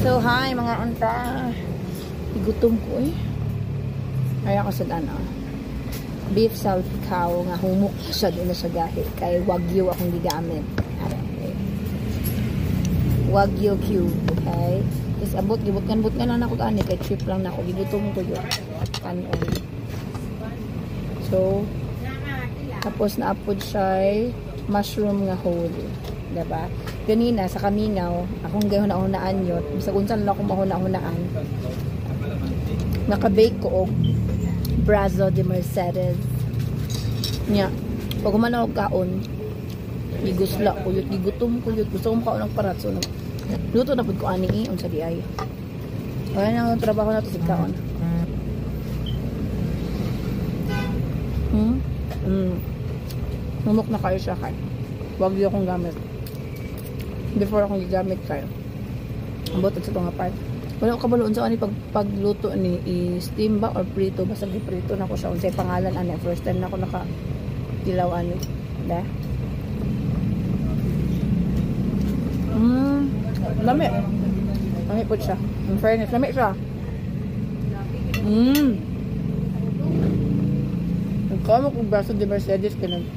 So, hi mga unta. Igutom ko eh. Ay ako sa dana. Beef salpikaw nga humok siya din na siya gahi. Kay wagyu akong gigamit. Okay. Wagyu cube. Okay. Tapos abot, gibot nga lang ako gani. Kay trip lang na ako. Gigutom ko yun. Kanon. So, tapos naapod siya mushroom nga whole. Diba? Ganina, sa kamingaw, akong gahuna-hunaan yun. Bisa kung saan lang akong mahuna-hunaan. Nakabake ko og brazo de Mercedes. Nya, pag umanaw kaon, gigusla ko yun, gigutom ko yun. Gusto kong kaon ng paratso. Luto na po ko ani eh, unsa di ay. Kaya nang trabaho na to si kaon. Mumok na kayo siya kay. Wag yung akong gamit. Before akong gigamit kayo. Ang botot sa mga part. Wala ko kabaloon sa ani pagluto ni i-steam ba or prito. Basta giprito na ko siya. Unsay pangalan ani. First time na ako naka-tilaw ani. Da? Lami. Lami po siya. In fairness, lami siya. Nagkama kong braso de Mercedes ka ng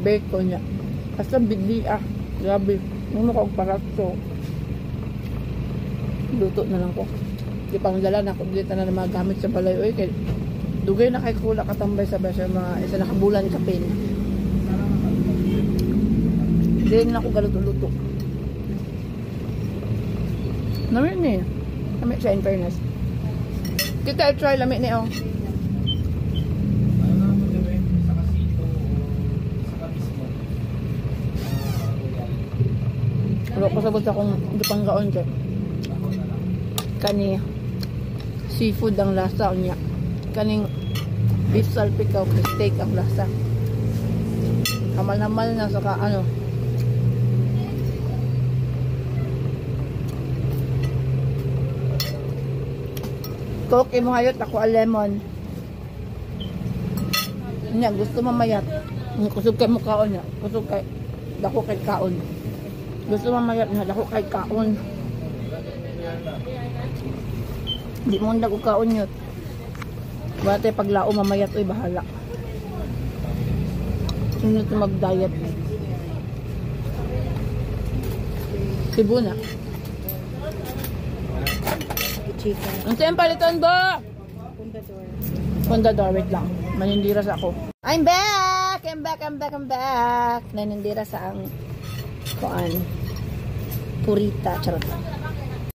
bake ko niya. Basta bigli grabe. Ano ko paratso. Luto na lang ko. Di pang dala na. Kumplit na mga gamit sa balay. Uy, kay dugay na kay kula katambay sa basa mga isa na kabulan kapin. Hindi na ako galuto-luto. Lamit ni. Lamit siya in fairness. Kita try lamit ni oh. Pero ko sabot akong dupanggaon kani seafood ang lasa niya. Kaning beef salpikaw steak ang lasa. Kamal-hamal na saka ano. Coke mo hayot ako a lemon. Nya gusto mamayat. Kusog kay mo kaon niya. Kusog kay dako kay kaon. Gusto mamayat na dako kay kaon. Di mo ndag og kaon yun. Bate paglao mamayat oy bahala. Sunod na mag-diet. Sibuna. Chicken. Ang saan palitan ba? Pundador. Wait lang. Manindira sa ako. I'm back! I'm back! Nanindira sa ang kuan. Purita. Charot.